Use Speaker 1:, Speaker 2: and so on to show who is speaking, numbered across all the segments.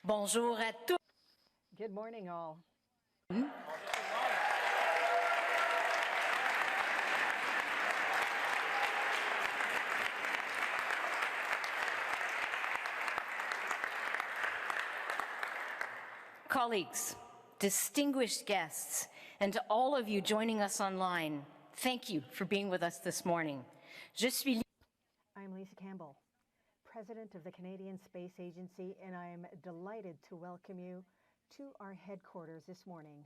Speaker 1: Bonjour à tous.
Speaker 2: Good morning, all.
Speaker 1: Colleagues, distinguished guests, and to all of you joining us online, thank you for being with us this morning.
Speaker 2: I'm Lisa Campbell, President of the Canadian Space Agency, and I am delighted to welcome you to our headquarters this morning.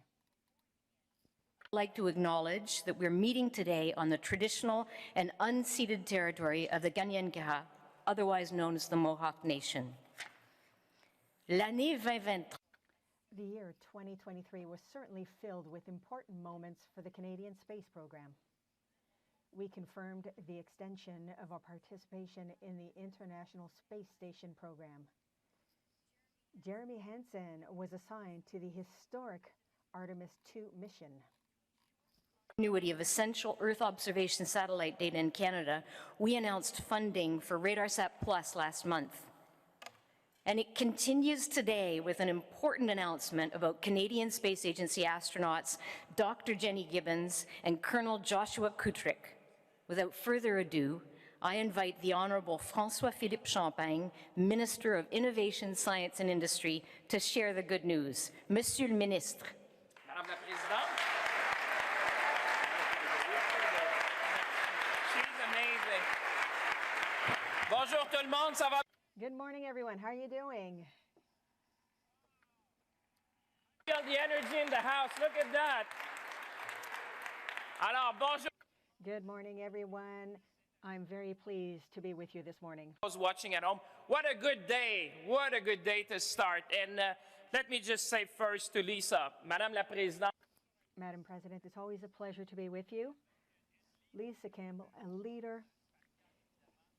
Speaker 1: I'd like to acknowledge that we're meeting today on the traditional and unceded territory of the Kanien'kehá:ka, otherwise known as the Mohawk Nation. L'année 2023.
Speaker 2: The year 2023 was certainly filled with important moments for the Canadian space program. We confirmed the extension of our participation in the International Space Station program. Jeremy Hansen was assigned to the historic Artemis II mission.
Speaker 1: Continuity of essential Earth observation satellite data in Canada, we announced funding for RadarSat Plus last month. And it continues today with an important announcement about Canadian Space Agency astronauts Dr. Jenni Gibbons and Colonel Joshua Kutryk. Without further ado, I invite the Honourable François-Philippe Champagne, Minister of Innovation, Science and Industry, to share the good news. Monsieur le Ministre.
Speaker 3: Madame la Présidente. She's amazing. Bonjour tout le monde, ça va?
Speaker 2: Good morning, everyone. How are you doing?
Speaker 3: Feel the energy in the house. Look at that. Alors, bonjour.
Speaker 2: Good morning, everyone. I'm very pleased to be with you this morning.
Speaker 3: Those watching at home, what a good day. What a good day to start. And let me just say first to Lisa, Madame la Présidente.
Speaker 2: Madam President, it's always a pleasure to be with you. Lisa Campbell, a leader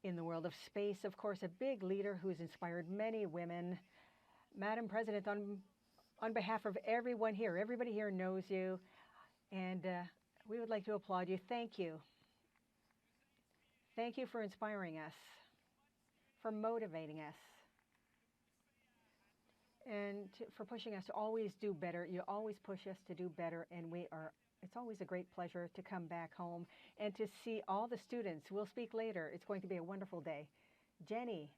Speaker 2: in the world of space, of course, a big leader who's inspired many women. Madam President, on behalf of everyone here, everybody here knows you, and we would like to applaud you. Thank you. Thank you for inspiring us, for motivating us, and for pushing us to always do better. You always push us to do better, and it's always a great pleasure to come back home and to see all the students. We'll speak later. It's going to be a wonderful day. Jenni.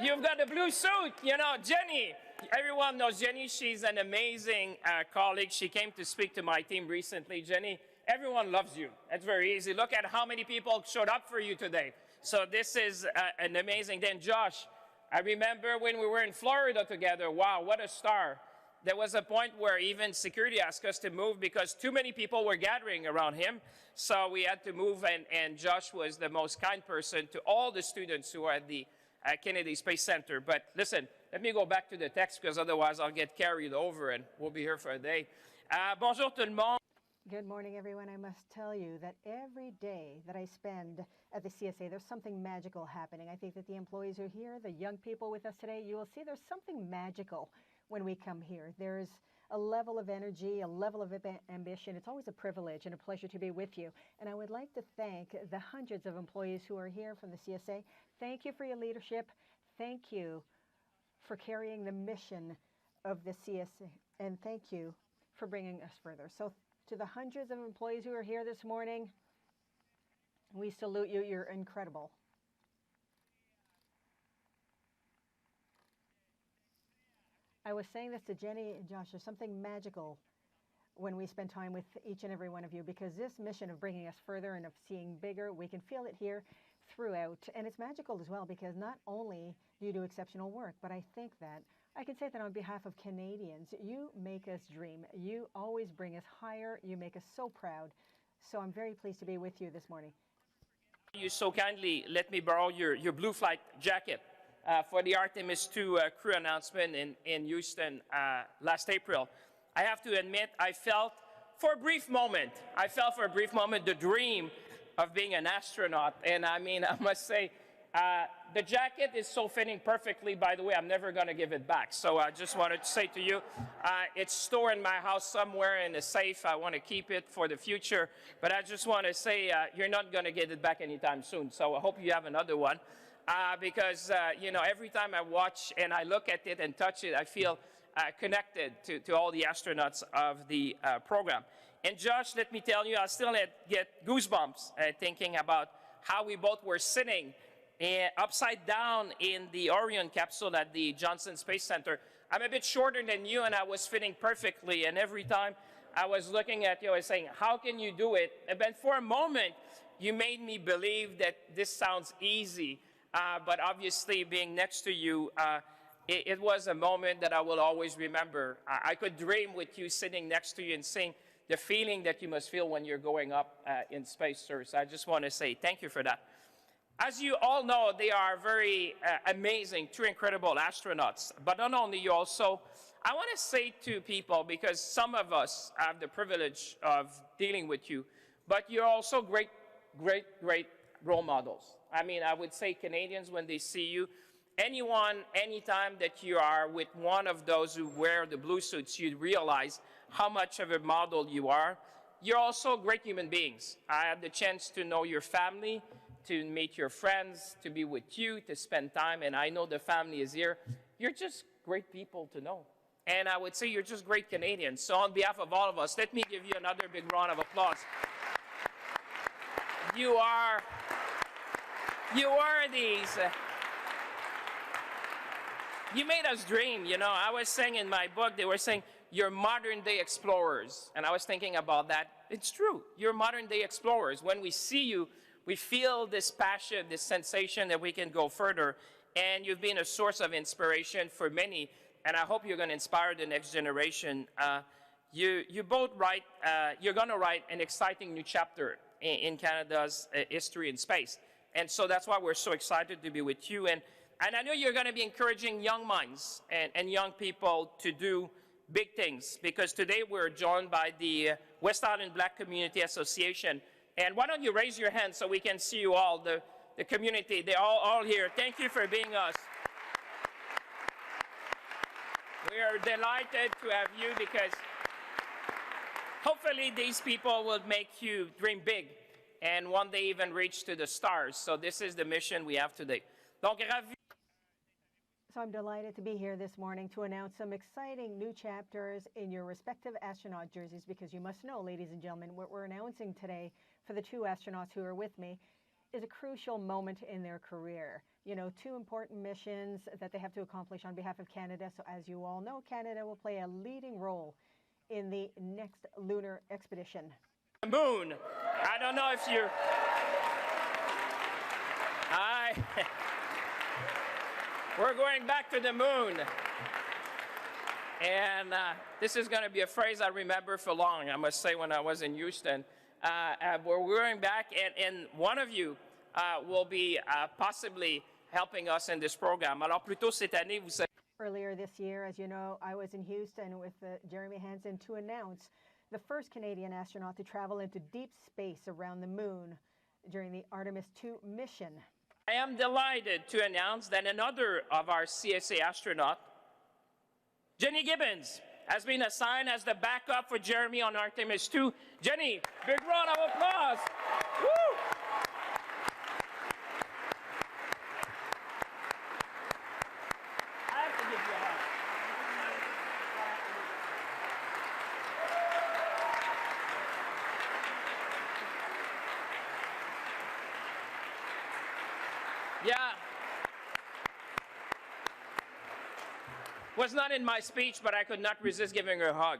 Speaker 3: You've got a blue suit, you know, Jenni. Everyone knows Jenni. She's an amazing colleague. She came to speak to my team recently. Jenni, everyone loves you. That's very easy. Look at how many people showed up for you today. So this is an amazing day. And Josh, I remember when we were in Florida together. Wow, what a star. There was a point where even security asked us to move because too many people were gathering around him. So we had to move, and Josh was the most kind person to all the students who are at the Kennedy Space Center. But listen, let me go back to the text because otherwise I'll get carried over and we'll be here for a day. Bonjour tout le monde.
Speaker 2: Good morning, everyone. I must tell you that every day that I spend at the CSA, there's something magical happening. I think that the employees who are here, the young people with us today, you will see there's something magical when we come here. There's a level of energy, a level of ambition. It's always a privilege and a pleasure to be with you. And I would like to thank the hundreds of employees who are here from the CSA. Thank you for your leadership. Thank you for carrying the mission of the CSA. And thank you for bringing us further. So to the hundreds of employees who are here this morning, we salute you. You're incredible. I was saying this to Jenni and Josh, there's something magical when we spend time with each and every one of you, because this mission of bringing us further and of seeing bigger, we can feel it here throughout. And it's magical as well, because not only do you do exceptional work, but I think that I can say that on behalf of Canadians, you make us dream. You always bring us higher. You make us so proud. So I'm very pleased to be with you this morning.
Speaker 3: You so kindly let me borrow your blue flight jacket. For the Artemis II crew announcement in Houston last April. I have to admit, I felt for a brief moment the dream of being an astronaut. And I mean, I must say, the jacket is so fitting perfectly. By the way, I'm never going to give it back. So I just wanted to say to you, it's stored in my house somewhere in a safe. I want to keep it for the future. But I just want to say, you're not going to get it back anytime soon. So I hope you have another one. because, you know, every time I watch and I look at it and touch it, I feel connected to all the astronauts of the program. And Josh, let me tell you, I still get goosebumps thinking about how we both were sitting upside down in the Orion capsule at the Johnson Space Center. I'm a bit shorter than you, and I was fitting perfectly. And every time I was looking at you, I was saying, how can you do it? And then for a moment, you made me believe that this sounds easy. But obviously, being next to you, it was a moment that I will always remember. I could dream with you sitting next to you and seeing the feeling that you must feel when you're going up in space, sir. So I just want to say thank you for that. As you all know, they are very amazing, two incredible astronauts. But not only you also, I want to say to people, because some of us have the privilege of dealing with you, but you're also great, great, great role models. I mean, I would say Canadians, when they see you, anyone, anytime that you are with one of those who wear the blue suits, you realize how much of a model you are. You're also great human beings. I had the chance to know your family, to meet your friends, to be with you, to spend time, and I know the family is here. You're just great people to know. And I would say you're just great Canadians. So on behalf of all of us, let me give you another big round of applause. You are these. You made us dream, you know. I was saying in my book, they were saying, you're modern-day explorers. And I was thinking about that. It's true. You're modern-day explorers. When we see you, we feel this passion, this sensation that we can go further. And you've been a source of inspiration for many. And I hope you're going to inspire the next generation. You both write, you're going to write an exciting new chapter in Canada's history in space. And so that's why we're so excited to be with you. And I know you're going to be encouraging young minds and young people to do big things, because today we're joined by the West Island Black Community Association. And why don't you raise your hand so we can see you all, the community. They're all here. Thank you for being us. We are delighted to have you, because hopefully these people will make you dream big and one day even reach to the stars. So this is the mission we have today. Donc, ravi.
Speaker 2: So I'm delighted to be here this morning to announce some exciting new chapters in your respective astronaut jerseys, because you must know, ladies and gentlemen, what we're announcing today for the two astronauts who are with me is a crucial moment in their career. You know, two important missions that they have to accomplish on behalf of Canada. So as you all know, Canada will play a leading role in the next lunar expedition.
Speaker 3: The moon. I don't know if you're... We're going back to the moon. And this is going to be a phrase I remember for long, I must say, when I was in Houston. We're going back, and one of you will be possibly helping us in this program. Alors, plus tôt cette année, vous savez...
Speaker 2: Earlier this year, as you know, I was in Houston with Jeremy Hansen to announce the first Canadian astronaut to travel into deep space around the moon during the Artemis II mission.
Speaker 3: I am delighted to announce that another of our CSA astronauts, Jenni Gibbons, has been assigned as the backup for Jeremy on Artemis II. Jenni, big round of applause. Woo! I have to give you a hug. Yeah. Was not in my speech, but I could not resist giving her a hug.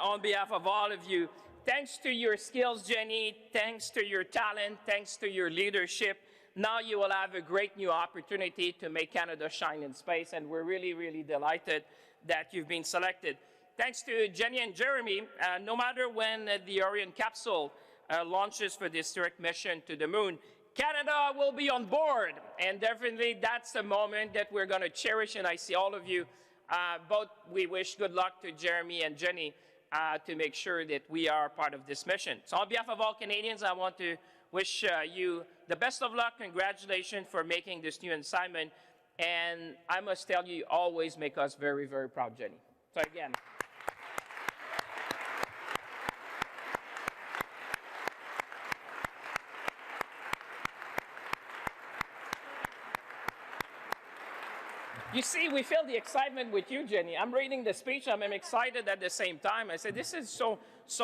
Speaker 3: On behalf of all of you, thanks to your skills, Jenni, thanks to your talent, thanks to your leadership, now you will have a great new opportunity to make Canada shine in space, and we're really, really delighted that you've been selected. Thanks to Jenni and Jeremy, no matter when the Orion capsule launches for this direct mission to the moon, Canada will be on board, and definitely that's a moment that we're going to cherish, and I see all of you. Both we wish good luck to Jeremy and Jenni to make sure that we are part of this mission. So on behalf of all Canadians, I want to wish you the best of luck. Congratulations for making this new assignment, and I must tell you, you always make us very, very proud, Jenni. So again. You see, we feel the excitement with you, Jenni. I'm reading the speech. I'm excited at the same time. I said, this is so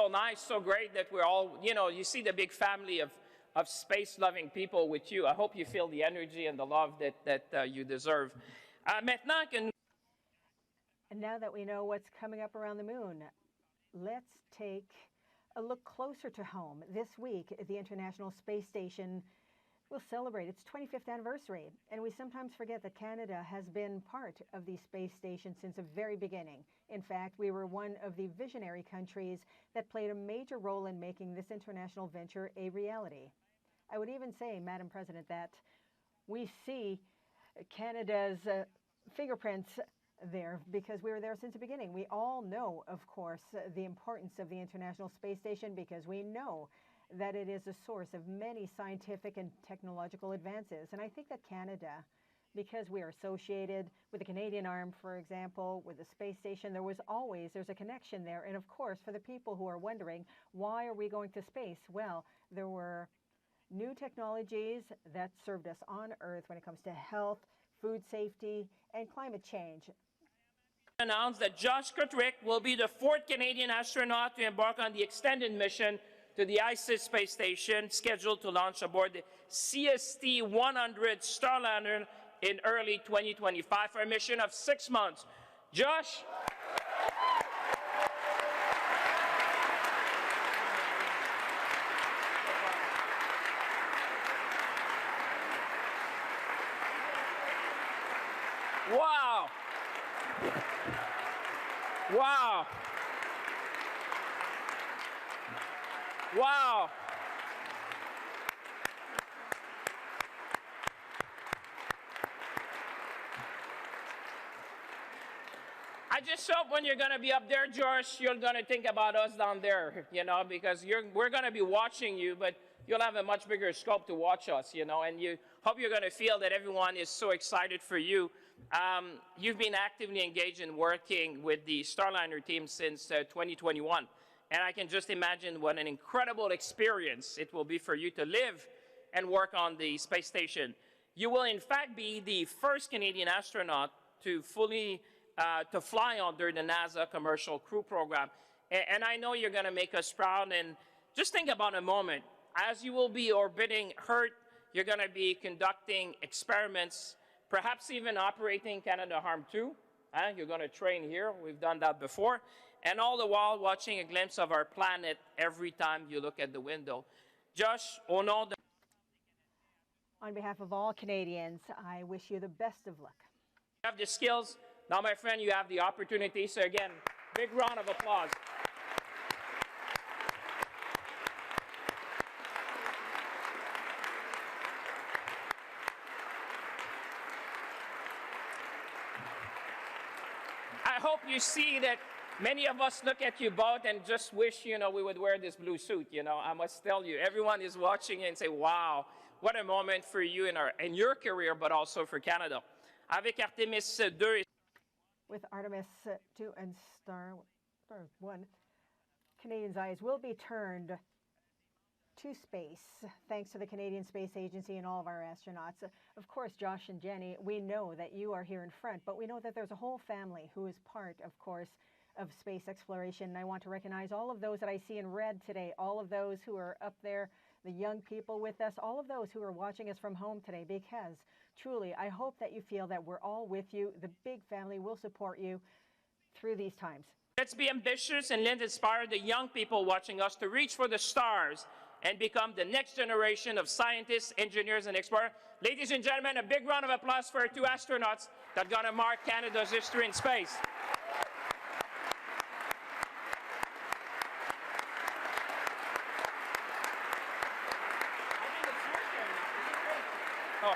Speaker 3: nice, so great that we're all, you see the big family of space-loving people with you. I hope you feel the energy and the love that you deserve. Maintenant que
Speaker 2: And now that we know what's coming up around the moon, let's take a look closer to home. This week, the International Space Station will celebrate its 25th anniversary. And we sometimes forget that Canada has been part of the space station since the very beginning. In fact, we were one of the visionary countries that played a major role in making this international venture a reality. I would even say, Madam President, that we see Canada's fingerprints there because we were there since the beginning. We all know, of course, the importance of the International Space Station because we know that it is a source of many scientific and technological advances. And I think that Canada, because we are associated with the Canadian arm, for example, with the space station, there's a connection there. And of course, for the people who are wondering, why are we going to space? Well, there were new technologies that served us on Earth when it comes to health, food safety, and climate change.
Speaker 3: Announced that Joshua Kutryk will be the 4th Canadian astronaut to embark on the extended mission to the ISS space station, scheduled to launch aboard the CST-100 Starliner in early 2025 for a mission of 6 months. Josh? Wow. Wow. Wow. I just hope when you're going to be up there, Josh, you're going to think about us down there, because we're going to be watching you, but you'll have a much bigger scope to watch us, and you hope you're going to feel that everyone is so excited for you. You've been actively engaged in working with the Starliner team since 2021. And I can just imagine what an incredible experience it will be for you to live and work on the space station. You will, in fact, be the first Canadian astronaut to fully fly under the NASA Commercial Crew Program. And I know you're going to make us proud. And just think about a moment. As you will be orbiting Earth, you're going to be conducting experiments, perhaps even operating Canadarm2. You're going to train here. We've done that before. And all the while watching a glimpse of our planet every time you look at the window. Josh, au nom de...
Speaker 2: On behalf of all Canadians, I wish you the best of luck.
Speaker 3: You have the skills. Now, my friend, you have the opportunity. So again, big round of applause. I hope you see that many of us look at you both and just wish, we would wear this blue suit. I must tell you, everyone is watching and say, wow, what a moment for you in your career, but also for Canada. Avec Artemis II.
Speaker 2: With Artemis II and Star 1, Canadians' eyes will be turned to space, thanks to the Canadian Space Agency and all of our astronauts. Of course, Josh and Jenni, we know that you are here in front, but we know that there's a whole family who is part, of course, of space exploration. And I want to recognize all of those that I see in red today, all of those who are up there, the young people with us, all of those who are watching us from home today, because truly, I hope that you feel that we're all with you. The big family will support you through these times.
Speaker 3: Let's be ambitious and let's inspire the young people watching us to reach for the stars and become the next generation of scientists, engineers, and explorers. Ladies and gentlemen, a big round of applause for our 2 astronauts that are going to mark Canada's history in space. Oh.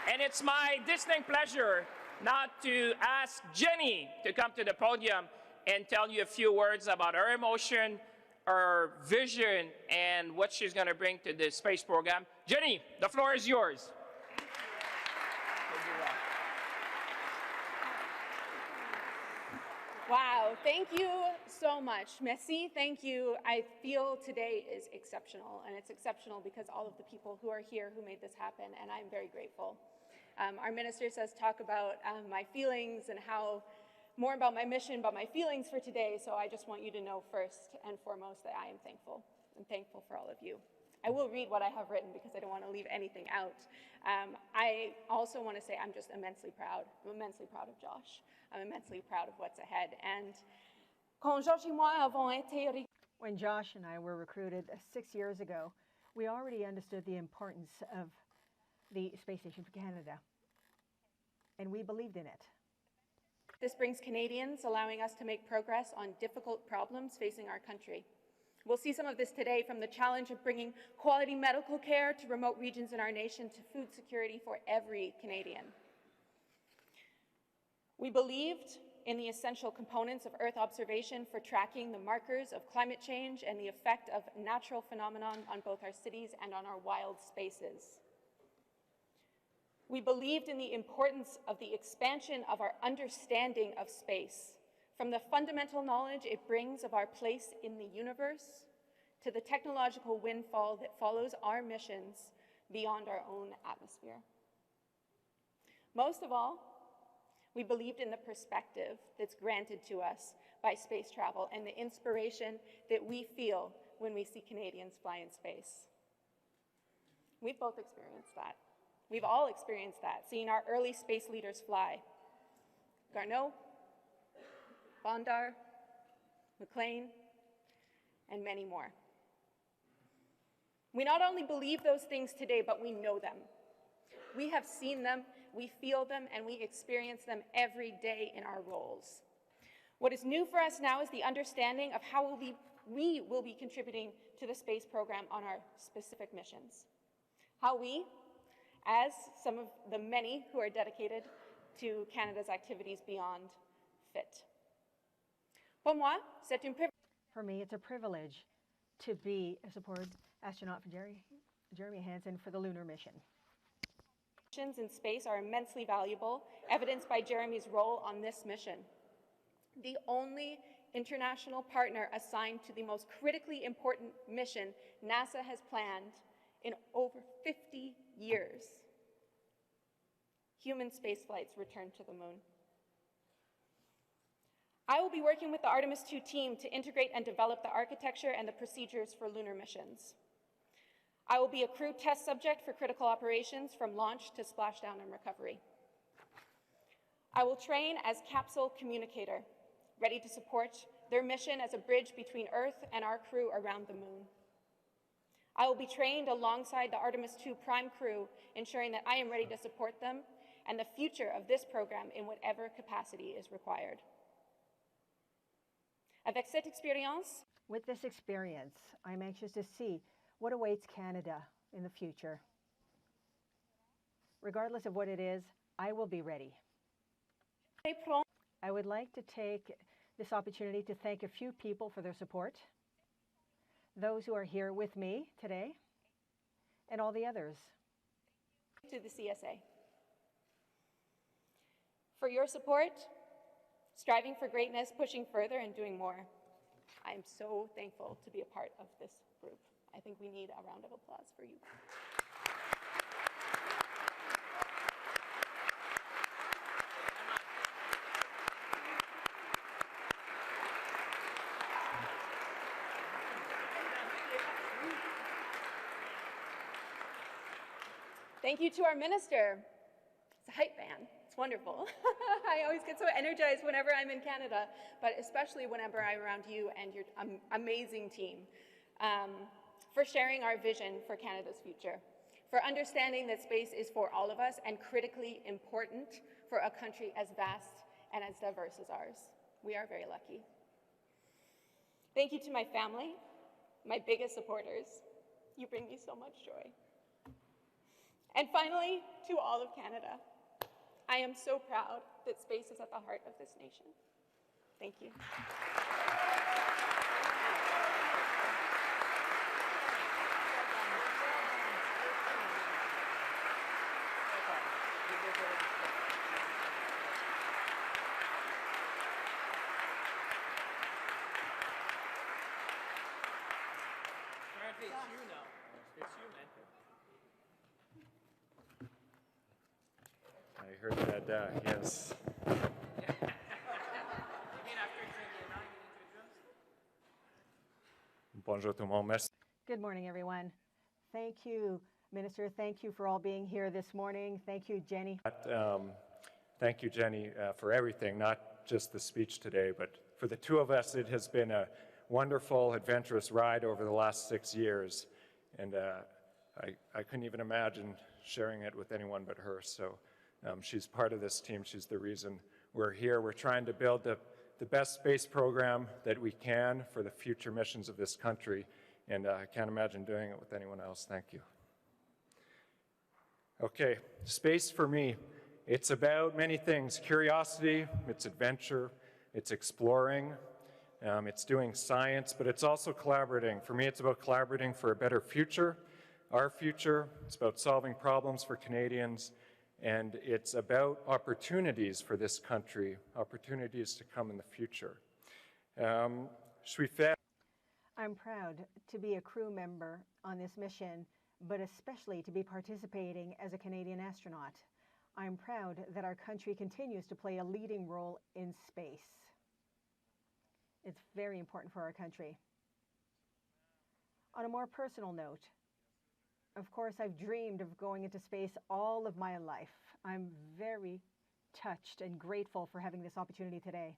Speaker 3: And it's my distinct pleasure now to ask Jenni to come to the podium and tell you a few words about her emotion, her vision, and what she's going to bring to the space program. Jenni, the floor is yours.
Speaker 4: Wow, thank you so much. Merci, thank you. I feel today is exceptional, and it's exceptional because all of the people who are here who made this happen, and I'm very grateful. Our minister says talk about my feelings and how more about my mission, but my feelings for today. So I just want you to know first and foremost that I am thankful. I'm thankful for all of you. I will read what I have written because I don't want to leave anything out. I also want to say I'm just immensely proud. I'm immensely proud of Josh. I'm immensely proud of what's ahead. And quand Josh et moi avons été...
Speaker 2: When Josh and I were recruited 6 years ago, we already understood the importance of the space station for Canada, and we believed in it.
Speaker 4: This brings Canadians, allowing us to make progress on difficult problems facing our country. We'll see some of this today, from the challenge of bringing quality medical care to remote regions in our nation to food security for every Canadian. We believed in the essential components of Earth observation for tracking the markers of climate change and the effect of natural phenomenon on both our cities and on our wild spaces. We believed in the importance of the expansion of our understanding of space, from the fundamental knowledge it brings of our place in the universe to the technological windfall that follows our missions beyond our own atmosphere. Most of all, we believed in the perspective that's granted to us by space travel and the inspiration that we feel when we see Canadians fly in space. We've both experienced that. We've all experienced that, seeing our early space leaders fly. Garneau, Bondar, McLean, and many more. We not only believe those things today, but we know them. We have seen them, we feel them, and we experience them every day in our roles. What is new for us now is the understanding of how we will be contributing to the space program on our specific missions. How we, as some of the many who are dedicated to Canada's activities beyond, fit. For moi, c'est un privilège.
Speaker 2: For me, it's a privilege to be a support astronaut for Jeremy Hansen for the lunar mission.
Speaker 4: Missions in space are immensely valuable, evidenced by Jeremy's role on this mission. The only international partner assigned to the most critically important mission NASA has planned in over 50 years. Human spaceflight's return to the moon. I will be working with the Artemis II team to integrate and develop the architecture and the procedures for lunar missions. I will be a crew test subject for critical operations from launch to splashdown and recovery. I will train as capsule communicator, ready to support their mission as a bridge between Earth and our crew around the moon. I will be trained alongside the Artemis II prime crew, ensuring that I am ready to support them and the future of this program in whatever capacity is required. Avec cette expérience,
Speaker 2: with this experience, I'm anxious to see what awaits Canada in the future. Regardless of what it is, I will be ready. I would like to take this opportunity to thank a few people for their support, those who are here with me today, and all the others.
Speaker 4: To the CSA. For your support, striving for greatness, pushing further, and doing more. I am so thankful to be a part of this group. I think we need a round of applause for you. Thank you to our minister. It's a hype man. It's wonderful. I always get so energized whenever I'm in Canada, but especially whenever I'm around you and your amazing team, for sharing our vision for Canada's future, for understanding that space is for all of us and critically important for a country as vast and as diverse as ours. We are very lucky. Thank you to my family, my biggest supporters. You bring me so much joy. And finally, to all of Canada. I am so proud that space is at the heart of this nation. Thank you.
Speaker 3: Apparently it's you now. It's you, man.
Speaker 5: I heard that, yes. Bonjour tout le monde. Merci.
Speaker 2: Good morning, everyone. Thank you, Minister. Thank you for all being here this morning. Thank you, Jenni.
Speaker 5: Thank you, Jenni, for everything, not just the speech today, but for the two of us, it has been a wonderful, adventurous ride over the last 6 years. And I couldn't even imagine sharing it with anyone but her. So she's part of this team. She's the reason we're here. We're trying to build the best space program that we can for the future missions of this country. And I can't imagine doing it with anyone else. Thank you. Okay, space for me, it's about many things. Curiosity, it's adventure, it's exploring, it's doing science, but it's also collaborating. For me, it's about collaborating for a better future, our future. It's about solving problems for Canadians, and it's about opportunities for this country, opportunities to come in the future.
Speaker 2: I'm proud to be a crew member on this mission, but especially to be participating as a Canadian astronaut. I'm proud that our country continues to play a leading role in space. It's very important for our country. On a more personal note, of course, I've dreamed of going into space all of my life. I'm very touched and grateful for having this opportunity today.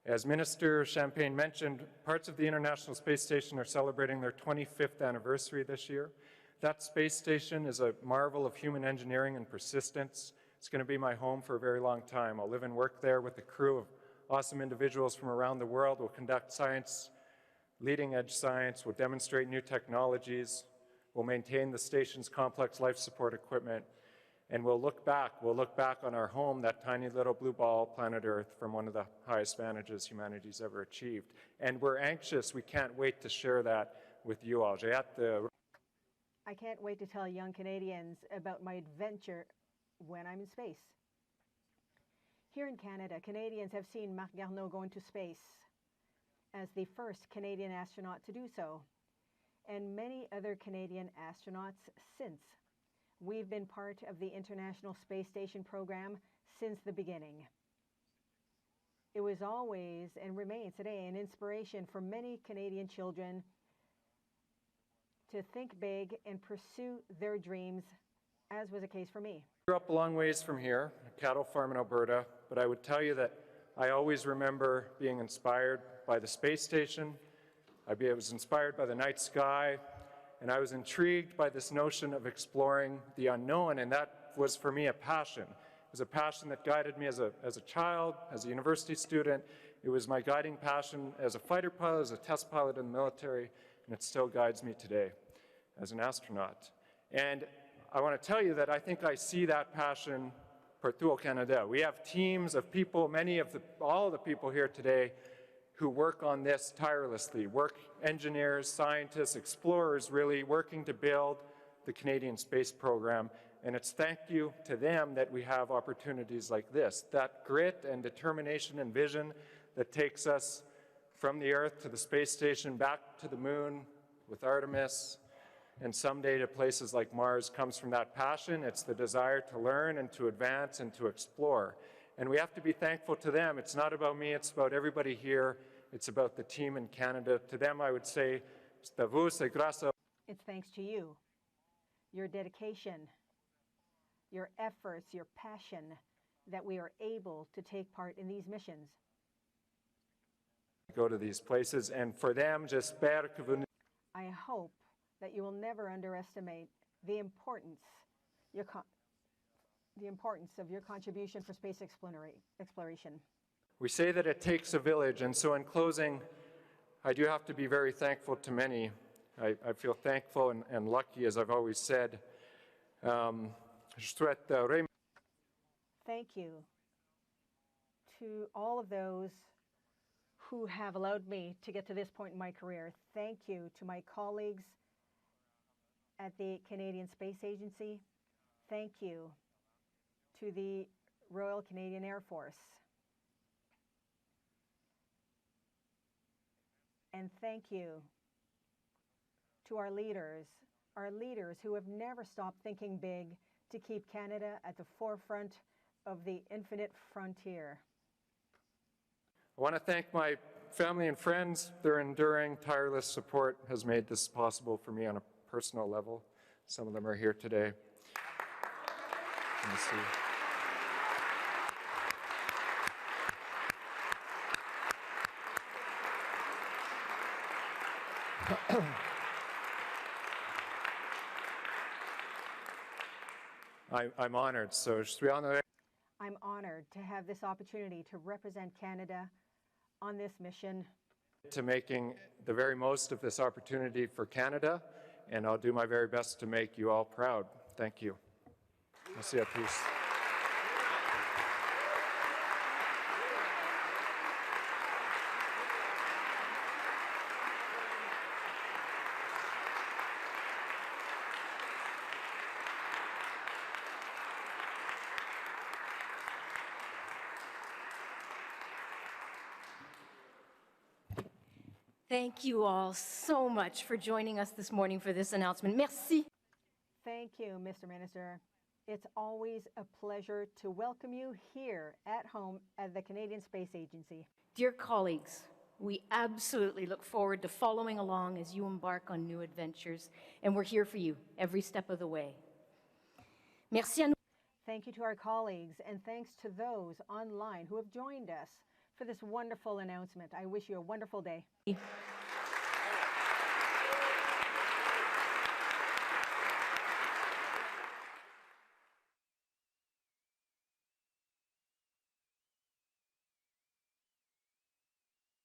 Speaker 5: As Minister Champagne mentioned, parts of the International Space Station are celebrating their 25th anniversary this year. That space station is a marvel of human engineering and persistence. It's going to be my home for a very long time. I'll live and work there with a crew of awesome individuals from around the world. We'll conduct science, leading-edge science. We'll demonstrate new technologies. We'll maintain the station's complex life support equipment. And we'll look back on our home, that tiny little blue ball, planet Earth, from one of the highest vantages humanity's ever achieved. And we're anxious, we can't wait to share that with you all.
Speaker 2: I can't wait to tell young Canadians about my adventure when I'm in space. Here in Canada, Canadians have seen Marc Garneau go into space as the first Canadian astronaut to do so, and many other Canadian astronauts since. We've been part of the International Space Station program since the beginning. It was always and remains today an inspiration for many Canadian children to think big and pursue their dreams, as was the case for me.
Speaker 5: I grew up a long ways from here, a cattle farm in Alberta, but I would tell you that I always remember being inspired by the space station. I was inspired by the night sky, and I was intrigued by this notion of exploring the unknown, and that was for me a passion. It was a passion that guided me as a child, as a university student. It was my guiding passion as a fighter pilot, as a test pilot in the military, and it still guides me today as an astronaut. And I want to tell you that I think I see that passion partout au Canada. We have teams of people, all of the people here today who work on this tirelessly, engineers, scientists, explorers, really working to build the Canadian space program. And it's thank you to them that we have opportunities like this, that grit and determination and vision that takes us from the Earth to the space station, back to the moon with Artemis, and someday to places like Mars comes from that passion. It's the desire to learn and to advance and to explore. And we have to be thankful to them. It's not about me, it's about everybody here. It's about the team in Canada. To them, I would say, it's
Speaker 2: thanks to you, your dedication, your efforts, your passion, that we are able to take part in these missions.
Speaker 5: Go to these places, and for them, j'espère que vous...
Speaker 2: I hope that you will never underestimate the importance of your contribution for space exploration.
Speaker 5: We say that it takes a village, and so in closing, I do have to be very thankful to many. I feel thankful and lucky, as I've always said.
Speaker 2: Thank you to all of those who have allowed me to get to this point in my career. Thank you to my colleagues at the Canadian Space Agency. Thank you to the Royal Canadian Air Force. And thank you to our leaders who have never stopped thinking big, to keep Canada at the forefront of the infinite frontier.
Speaker 5: I want to thank my family and friends. Their enduring, tireless support has made this possible for me on a personal level. Some of them are here today. Let me see. I'm honored. So, je suis honoré.
Speaker 2: I'm honored to have this opportunity to represent Canada on this mission.
Speaker 5: To making the very most of this opportunity for Canada, and I'll do my very best to make you all proud. Thank you. Merci à tous.
Speaker 1: Thank you all so much for joining us this morning for this announcement. Merci.
Speaker 2: Thank you, Mr. Minister. It's always a pleasure to welcome you here at home at the Canadian Space Agency.
Speaker 1: Dear colleagues, we absolutely look forward to following along as you embark on new adventures, and we're here for you every step of the way. Merci à nous.
Speaker 2: Thank you to our colleagues, and thanks to those online who have joined us for this wonderful announcement. I wish you a wonderful day.